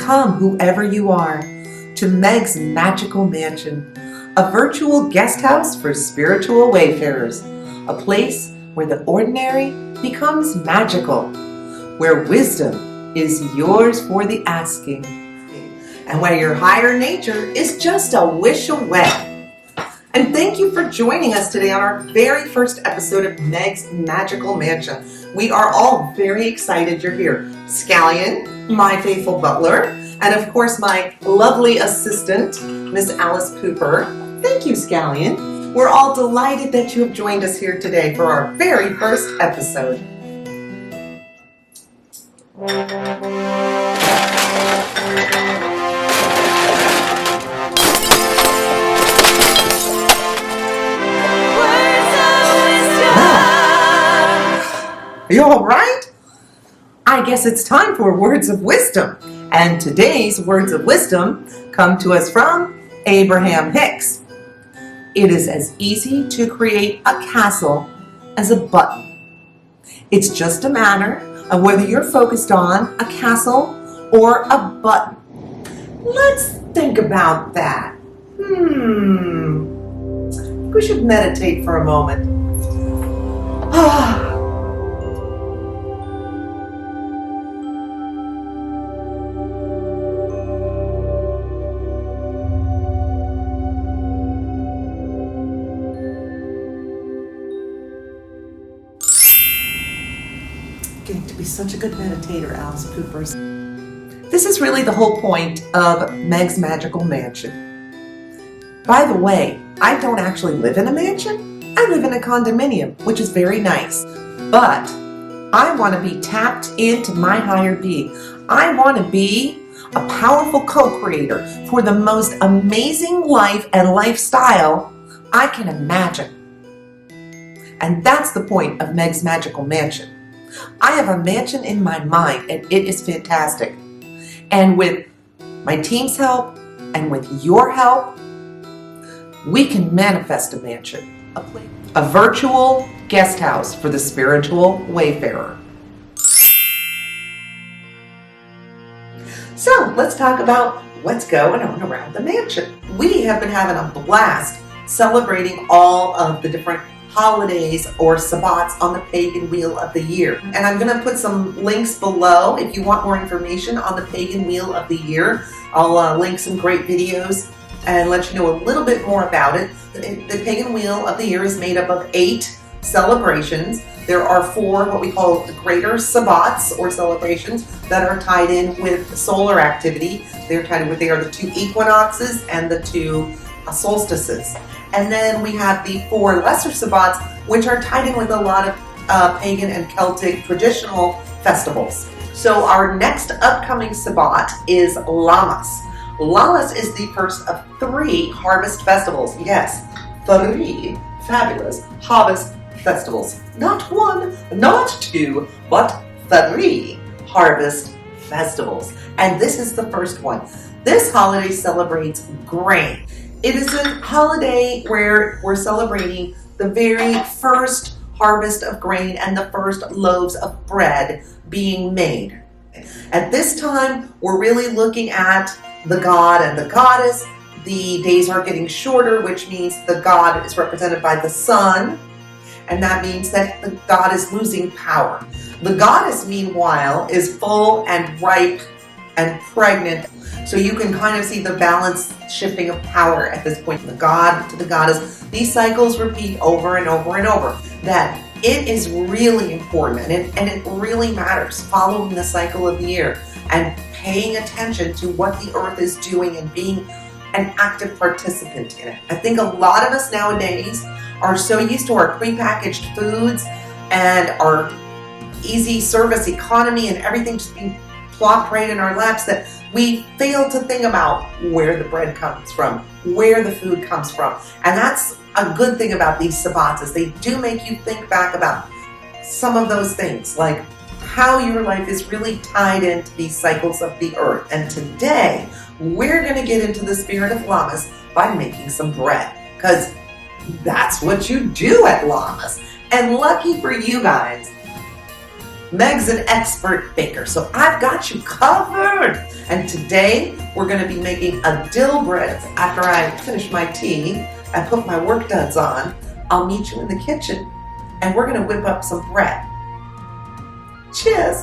Welcome, whoever you are, to Meg's Magical Mansion, a virtual guest house for spiritual wayfarers, a place where the ordinary becomes magical, where wisdom is yours for the asking, and where your higher nature is just a wish away. And thank you for joining us today on our very first episode of Meg's Magical Mansion. We are all very excited you're here. Scallion, my faithful butler, and of course my lovely assistant, Miss Alice Cooper. Thank you, Scallion. We're all delighted that you have joined us here today for our very first episode. Are you all right? I guess it's time for words of wisdom. And today's words of wisdom come to us from Abraham Hicks. It is as easy to create a castle as a button. It's just a matter of whether you're focused on a castle or a button. Let's think about that. We should meditate for a moment. Getting to be such a good meditator, Alice Cooper. This is really the whole point of Meg's Magical Mansion. By the way, I don't actually live in a mansion. I live in a condominium, which is very nice. But I want to be tapped into my higher being. I want to be a powerful co-creator for the most amazing life and lifestyle I can imagine. And that's the point of Meg's Magical Mansion. I have a mansion in my mind, and it is fantastic. And with my team's help and with your help, we can manifest a mansion, a virtual guest house for the spiritual wayfarer. So let's talk about what's going on around the mansion. We have been having a blast celebrating all of the different holidays or sabbats on the Pagan Wheel of the Year. And I'm going to put some links below if you want more information on the Pagan Wheel of the Year. I'll link some great videos and let you know a little bit more about it. The Pagan Wheel of the Year is made up of 8 celebrations. There are 4 what we call the greater sabbats or celebrations that are tied in with solar activity. They are the 2 equinoxes and the 2 solstices. And then we have the 4 lesser sabbats, which are tied in with a lot of pagan and Celtic traditional festivals. So our next upcoming sabbat is Lammas. Lammas is the first of 3 harvest festivals. Yes, 3 fabulous harvest festivals. Not 1, not 2, but 3 harvest festivals. And this is the first one. This holiday celebrates grain. It is a holiday where we're celebrating the very first harvest of grain and the first loaves of bread being made. At this time, we're really looking at the god and the goddess. The days are getting shorter, which means the god is represented by the sun, and that means that the god is losing power. The goddess, meanwhile, is full and ripe and pregnant. So you can kind of see the balance shifting of power at this point. The god to the goddess. These cycles repeat over and over and over. That it is really important and it really matters following the cycle of the year and paying attention to what the earth is doing and being an active participant in it. I think a lot of us nowadays are so used to our prepackaged foods and our easy service economy and everything just being plopped right in our laps that we fail to think about where the bread comes from, where the food comes from. And that's a good thing about these sabbats, is they do make you think back about some of those things, like how your life is really tied into these cycles of the earth. And today, we're going to get into the spirit of Lammas by making some bread, because that's what you do at Lammas. And lucky for you guys, Meg's an expert baker, so I've got you covered. And today we're going to be making a dill bread. After I finish my tea, I put my work duds on, I'll meet you in the kitchen and we're going to whip up some bread. Cheers.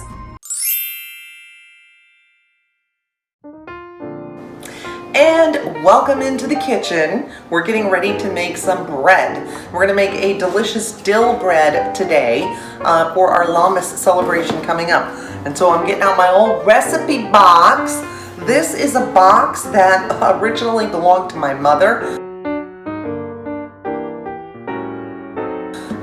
And welcome into the kitchen. We're getting ready to make some bread. We're gonna make a delicious dill bread today for our Lammas celebration coming up. And so I'm getting out my old recipe box. This is a box that originally belonged to my mother.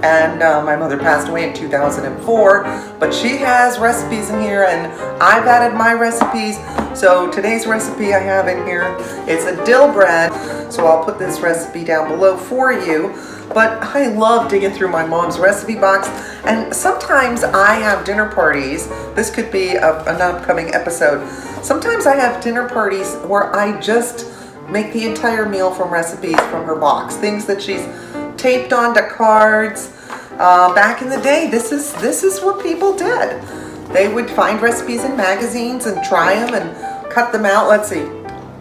And my mother passed away in 2004, but she has recipes in here and I've added my recipes. So today's recipe I have in here is a dill bread. So I'll put this recipe down below for you. But I love digging through my mom's recipe box, and sometimes I have dinner parties. This could be an upcoming episode. Sometimes I have dinner parties where I just make the entire meal from recipes from her box. Things that she's taped onto cards. Back in the day, this is what people did. They would find recipes in magazines and try them and cut them out. Let's see,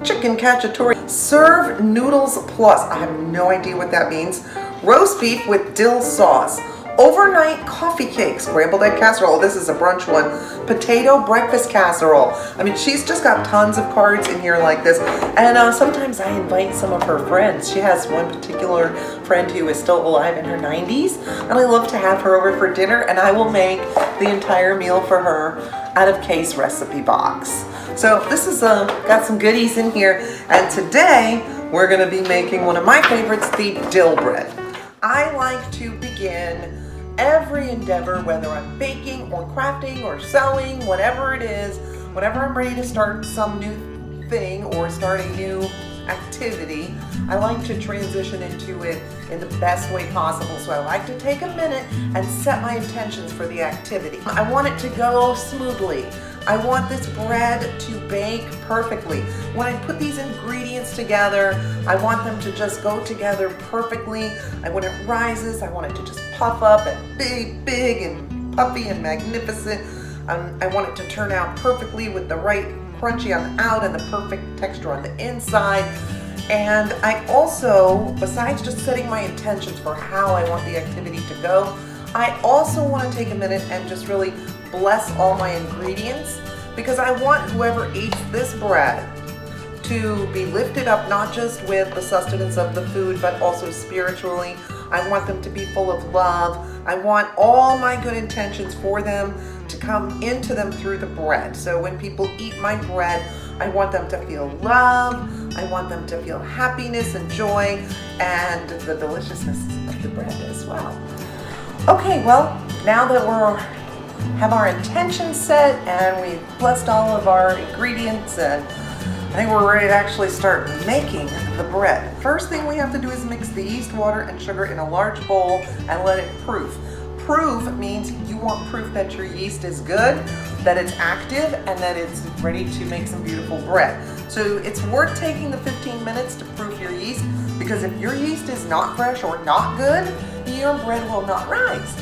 chicken cacciatore. Serve noodles plus, I have no idea what that means. Roast beef with dill sauce. Overnight coffee cake, scrambled egg casserole. This is a brunch one. Potato breakfast casserole. I mean, she's just got tons of cards in here like this. And sometimes I invite some of her friends. She has one particular friend who is still alive in her 90s. And I love to have her over for dinner. And I will make the entire meal for her out of case recipe box. So this is got some goodies in here. And today we're going to be making one of my favorites, the dill bread. I like to begin every endeavor, whether I'm baking or crafting or sewing, whatever it is, whenever I'm ready to start some new thing or start a new activity, I like to transition into it in the best way possible. So I like to take a minute and set my intentions for the activity. I want it to go smoothly. I want this bread to bake perfectly. When I put these ingredients together, I want them to just go together perfectly. And when it rises, I want it to just puff up and big and puffy and magnificent. I want it to turn out perfectly with the right crunchy on the out and the perfect texture on the inside. And I also, besides just setting my intentions for how I want the activity to go, I also want to take a minute and just really bless all my ingredients, because I want whoever eats this bread to be lifted up, not just with the sustenance of the food, but also spiritually. I want them to be full of love. I want all my good intentions for them to come into them through the bread. So when people eat my bread, I want them to feel love. I want them to feel happiness and joy and the deliciousness of the bread as well. Okay, well, now that have our intentions set and we've blessed all of our ingredients, and I think we're ready to actually start making the bread. First thing we have to do is mix the yeast, water, and sugar in a large bowl and let it proof. Proof means you want proof that your yeast is good, that it's active, and that it's ready to make some beautiful bread. So it's worth taking the 15 minutes to proof your yeast, because if your yeast is not fresh or not good, your bread will not rise.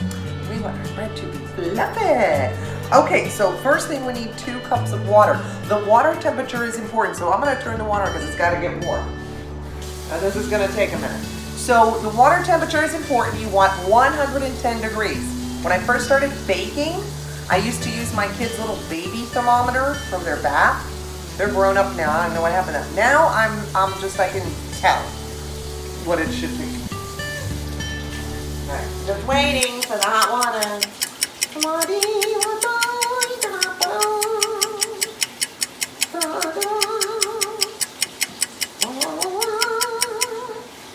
We want our bread to be fluffy. Okay, so first thing, we need 2 cups of water. The water temperature is important, so I'm going to turn the water because it's got to get warm. And this is going to take a minute. So the water temperature is important. You want 110 degrees. When I first started baking, I used to use my kids' little baby thermometer from their bath. They're grown up now. I don't know what happened to them. Now I can tell what it should be. Alright, just waiting for the hot water.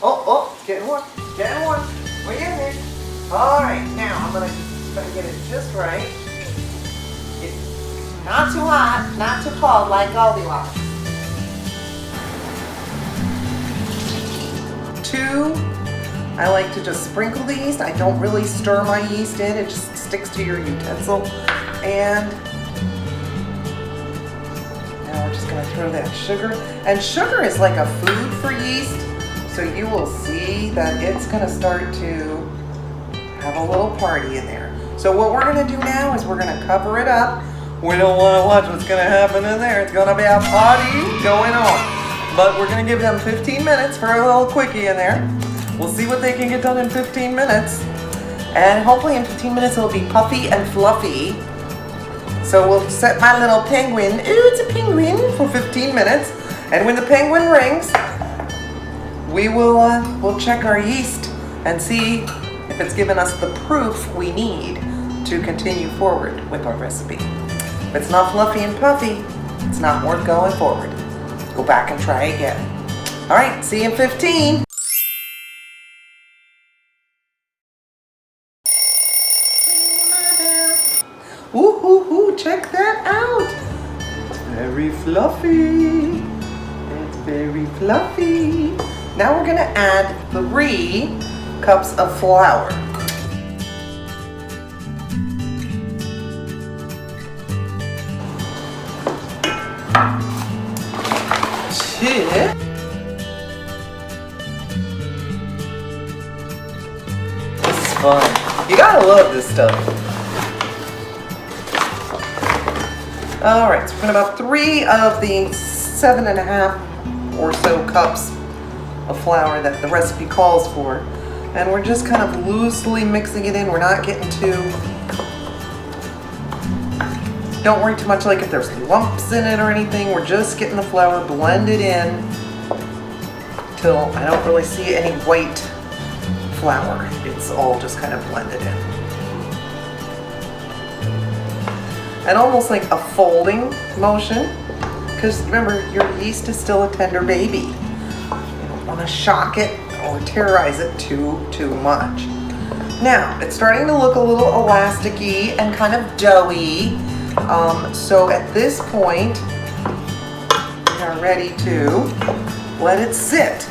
Oh, getting warm, getting warm. We're getting there. Alright, now I'm gonna get it just right. It's not too hot, not too cold like Goldilocks. 2, I like to just sprinkle the yeast. I don't really stir my yeast in. It just sticks to your utensil. And now we're just going to throw that sugar. And sugar is like a food for yeast. So you will see that it's going to start to have a little party in there. So what we're gonna do now is we're gonna cover it up. We don't wanna watch what's gonna happen in there. It's gonna be a party going on. But we're gonna give them 15 minutes for a little quickie in there. We'll see what they can get done in 15 minutes. And hopefully in 15 minutes it'll be puffy and fluffy. So we'll set my little penguin, ooh, it's a penguin, for 15 minutes. And when the penguin rings, we'll check our yeast and see if it's given us the proof we need to continue forward with our recipe. If it's not fluffy and puffy, it's not worth going forward. Go back and try again. All right, see you in 15. Ooh, check that out. It's very fluffy. It's very fluffy. Now we're gonna add 3 cups of flour. This is fun. You gotta love this stuff. All right, so we're gonna about 3 of the 7.5 or so cups of flour that the recipe calls for. And we're just kind of loosely mixing it in. We're not getting too, don't worry too much like if there's lumps in it or anything. We're just getting the flour blended in till I don't really see any white flour. It's all just kind of blended in. And almost like a folding motion, because remember, your yeast is still a tender baby. You don't want to shock it or terrorize it too much. Now, it's starting to look a little elasticy and kind of doughy. So at this point, we are ready to let it sit.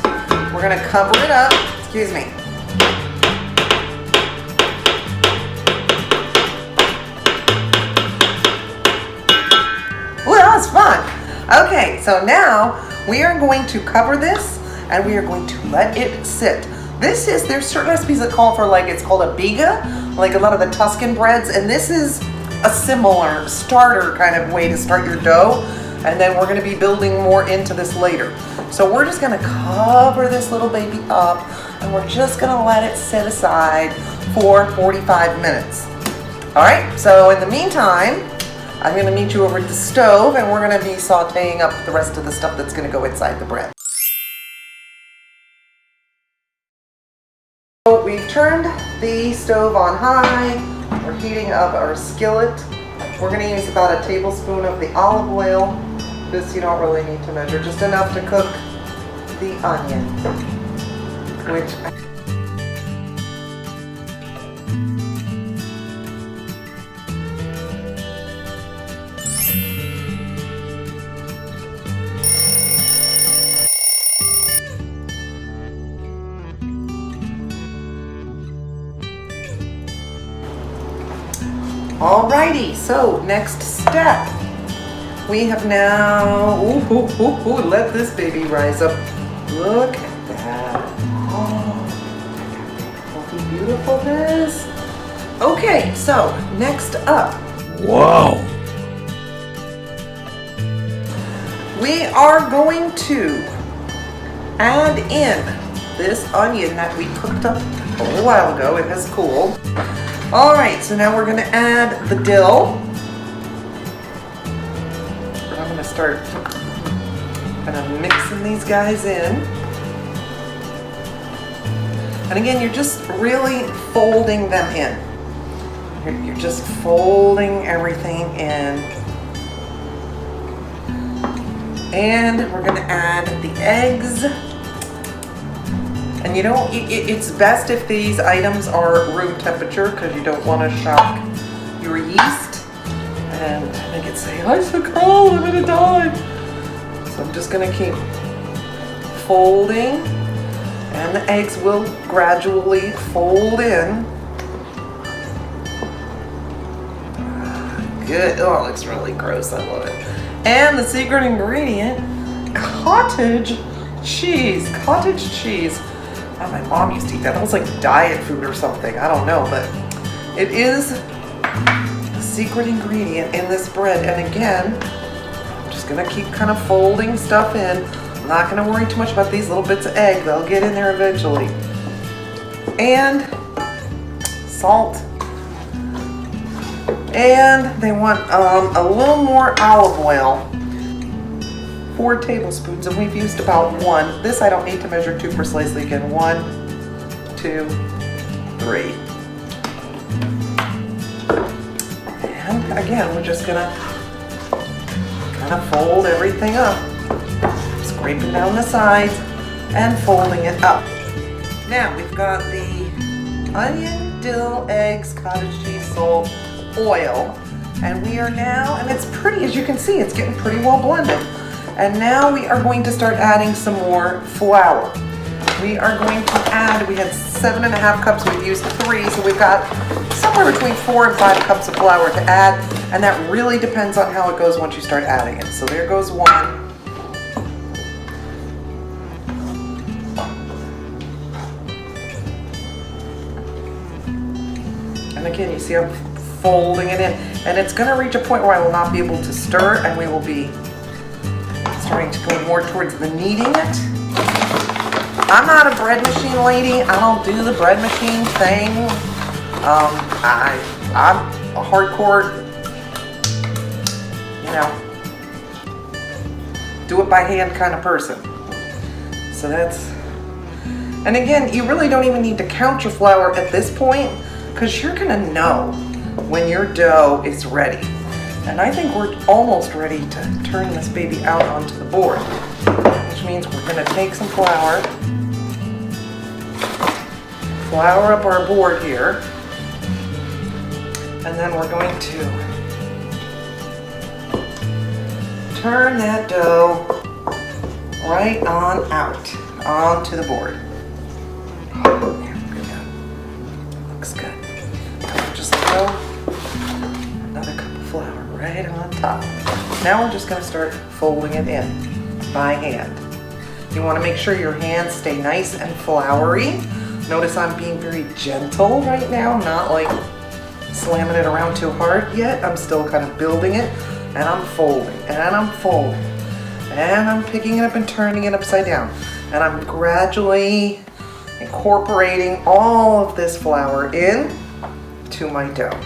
We're gonna cover it up, excuse me. Fun. Okay, so now we are going to cover this and we are going to let it sit. There's certain recipes that call for, like, it's called a biga, like a lot of the Tuscan breads, and this is a similar starter kind of way to start your dough, and then we're going to be building more into this later. So we're just going to cover this little baby up and we're just going to let it sit aside for 45 minutes. All right, so in the meantime, I'm going to meet you over at the stove and we're going to be sauteing up the rest of the stuff that's going to go inside the bread. So we've turned the stove on high. We're heating up our skillet. We're going to use about a tablespoon of the olive oil. This you don't really need to measure, just enough to cook the onion, which alrighty, so next step. We have now, let this baby rise up. Look at that. Oh, look at that beautifulness. Okay, so next up. Wow. We are going to add in this onion that we cooked up a little while ago. It has cooled. All right, so now we're gonna add the dill. I'm gonna start kind of mixing these guys in. And again, you're just really folding them in. You're just folding everything in. And we're gonna add the eggs. And you know, it's best if these items are room temperature because you don't want to shock your yeast and make it say, "I'm so cold, I'm gonna die." So I'm just gonna keep folding, and the eggs will gradually fold in. Good. Oh, it looks really gross. I love it. And the secret ingredient, cottage cheese. Cottage cheese. Oh, my mom used to eat that. That was like diet food or something. I don't know, but it is the secret ingredient in this bread. And again, I'm just gonna keep kind of folding stuff in. I'm not gonna worry too much about these little bits of egg. They'll get in there eventually. And salt. And they want a little more olive oil. 4 tablespoons, and we've used about 1. This I don't need to measure too precisely again. 1, 2, 3. And again, we're just gonna kind of fold everything up. Scraping down the sides and folding it up. Now we've got the onion, dill, eggs, cottage cheese, salt, oil, and we are now, and it's pretty, as you can see, it's getting pretty well blended. And now we are going to start adding some more flour. We are going to add, we had 7.5 cups, we've used 3, so we've got somewhere between 4 and 5 cups of flour to add, and that really depends on how it goes once you start adding it. So there goes 1. And again, you see I'm folding it in, and it's gonna reach a point where I will not be able to stir, and we will be starting to go more towards the kneading it. I'm not a bread machine lady. I don't do the bread machine thing. I'm a hardcore, do it by hand kind of person. So that's, and again, you really don't even need to count your flour at this point, because you're gonna know when your dough is ready. And I think we're almost ready to turn this baby out onto the board, which means we're gonna take some flour up our board here, and then we're going to turn that dough right on out onto the board. Oh, yeah, good. Looks good. Now just throw another cup of flour right on top. Now we're just going to start folding it in by hand. You want to make sure your hands stay nice and floury. Notice I'm being very gentle right now. I'm not like slamming it around too hard yet. I'm still kind of building it, and I'm folding, and I'm folding, and I'm picking it up and turning it upside down. And I'm gradually incorporating all of this flour in to my dough.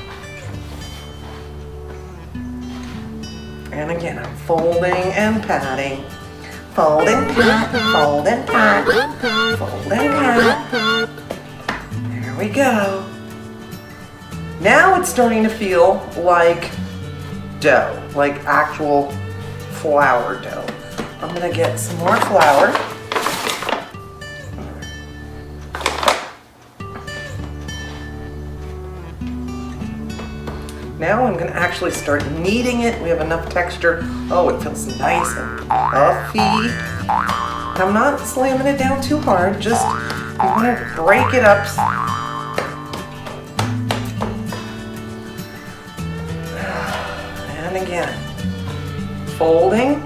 And again, I'm folding and patting. Fold and pat, fold and pat, fold and pat. There we go. Now it's starting to feel like dough, like actual flour dough. I'm gonna get some more flour. Now I'm going to actually start kneading it. We have enough texture. Oh, it feels nice and puffy. I'm not slamming it down too hard. Just, you want to break it up. And again, folding.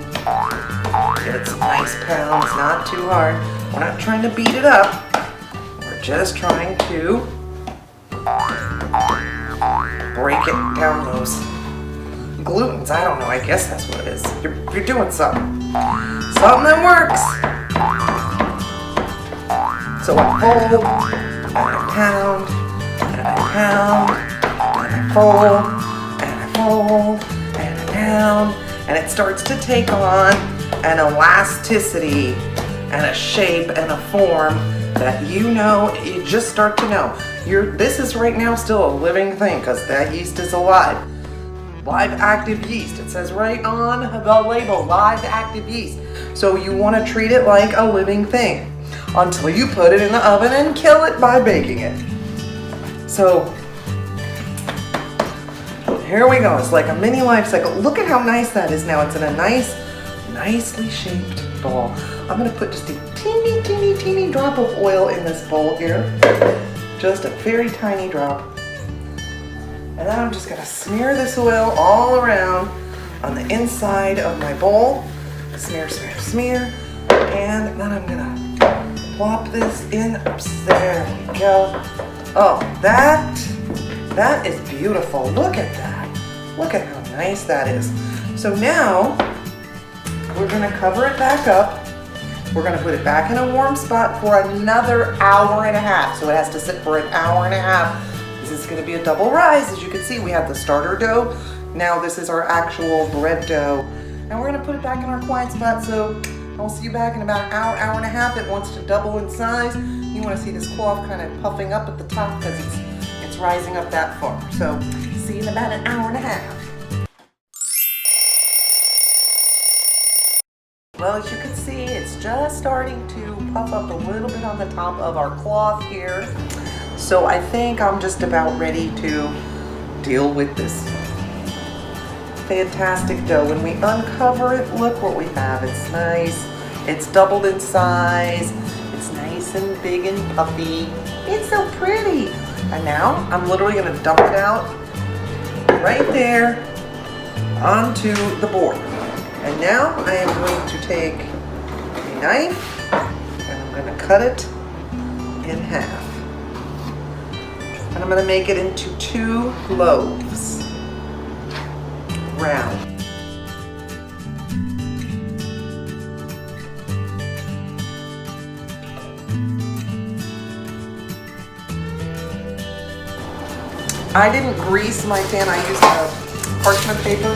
Get some nice pounds, not too hard. We're not trying to beat it up. We're just trying to break it down those glutens. I don't know, I guess that's what it is. You're doing something. Something that works. So I fold, and I pound, and I pound, and I fold, and I fold, and I pound, and it starts to take on an elasticity and a shape and a form that you just start to know. This is right now still a living thing because that yeast is alive. Live active yeast. It says right on the label, live active yeast. So you want to treat it like a living thing until you put it in the oven and kill it by baking it. So here we go. It's like a mini life cycle. Look at how nice that is now. It's in a nicely shaped bowl. I'm going to put just a teeny drop of oil in this bowl here. Just a very tiny drop. And then I'm just going to smear this oil all around on the inside of my bowl. Smear, smear, smear. And then I'm going to plop this in. There we go. Oh, that That is beautiful. Look at that. Look at how nice that is. So now we're gonna cover it back up. We're gonna put it back in a warm spot for another hour and a half. So it has to sit for an hour and a half. This is gonna be a double rise. As you can see, we have the starter dough. Now this is our actual bread dough. And we're gonna put it back in our quiet spot. So I'll see you back in about an hour, hour and a half. It wants to double in size. You wanna see this cloth kind of puffing up at the top because it's rising up that far. So see you in about an hour and a half. Well, as you can see, it's just starting to puff up a little bit on the top of our cloth here. So I think I'm just about ready to deal with this fantastic dough. When we uncover it, look what we have. It's nice. It's doubled in size. It's nice and big and puffy. It's so pretty. And now I'm literally going to dump it out right there onto the board. And now I am going to take a knife and I'm going to cut it in half. And I'm going to make it into 2 loaves, round. I didn't grease my pan. I used a parchment paper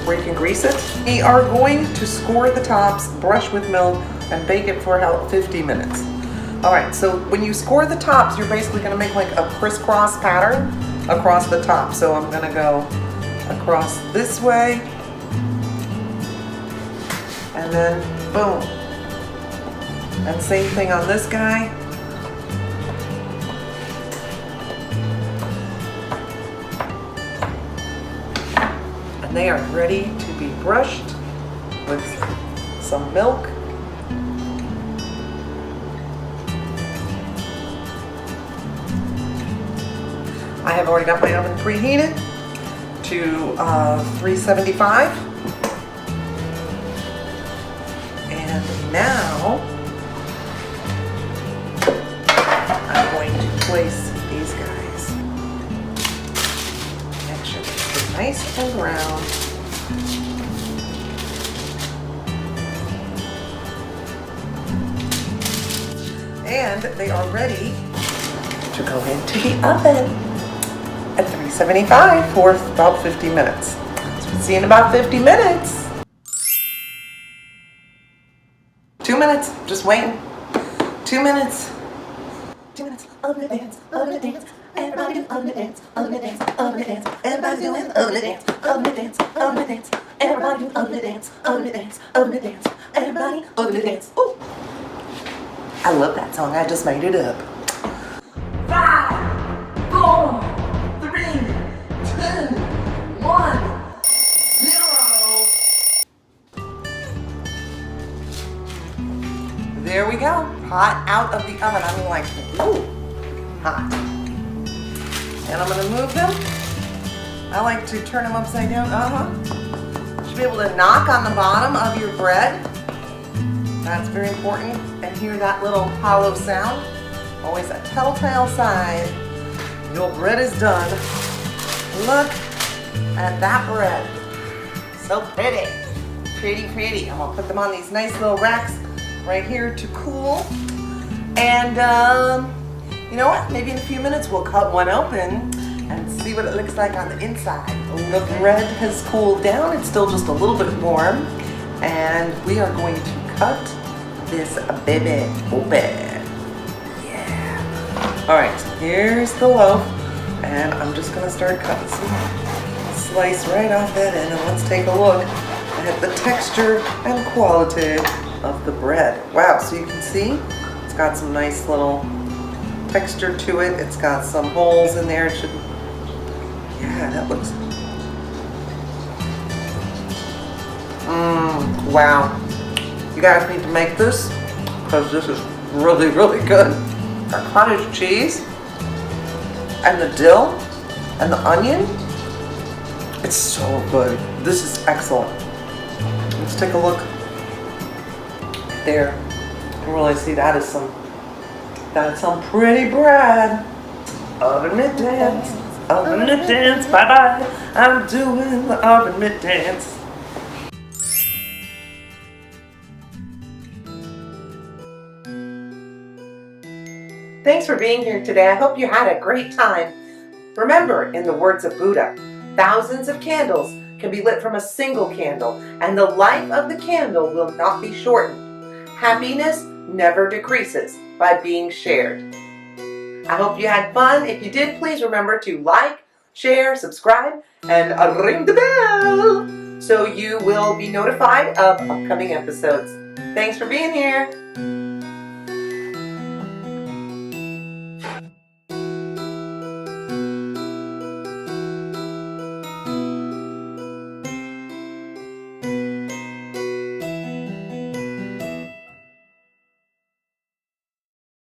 where you can grease it. We are going to score the tops, brush with milk, and bake it for about 50 minutes. All right, so when you score the tops, you're basically gonna make like a crisscross pattern across the top. So I'm gonna go across this way, and then boom. And same thing on this guy. And they are ready to be brushed with some milk. I have already got my oven preheated to 375. And now I'm going to place these guys. Make sure they're nice and brown. And they are ready to go into the oven at 375 for about 50 minutes. So we'll see you in about 50 minutes. 2 minutes, just waiting. 2 minutes. 2 minutes. Oven dance, oven dance. Everybody do oven dance, oven dance, oven dance. Everybody doing oven dance, oven dance, oven dance. Everybody do oven dance, oven dance, oven dance. Everybody oven dance. Ooh. I love that song. I just made it up. 5, 4, 3, 2, 1, 0. There we go. Hot out of the oven. I mean, like, ooh, hot. And I'm gonna move them. I like to turn them upside down. You should be able to knock on the bottom of your bread. That's very important. And hear that little hollow sound. Always a telltale sign your bread is done. Look at that bread. So pretty. Pretty, pretty. I'm gonna put them on these nice little racks right here to cool. And you know what? Maybe in a few minutes we'll cut one open and see what it looks like on the inside. The bread has cooled down. It's still just a little bit warm. And we are going to cut this baby open. Yeah. All right, here's the loaf. And I'm just gonna start cutting some slice right off that end. And let's take a look at the texture and quality of the bread. Wow, so you can see it's got some nice little texture to it. It's got some holes in there. It should, yeah, that looks, wow. You guys need to make this because this is really, really good. Our cottage cheese and the dill and the onion, it's so good. This is excellent. Let's take a look there. You can really see that is some pretty bread. Oven it dance. oven mitt dance. Bye bye. I'm doing the oven mitt dance. Thanks for being here today. I hope you had a great time. Remember, in the words of Buddha, thousands of candles can be lit from a single candle, and the life of the candle will not be shortened. Happiness never decreases by being shared. I hope you had fun. If you did, please remember to like, share, subscribe, and ring the bell so you will be notified of upcoming episodes. Thanks for being here.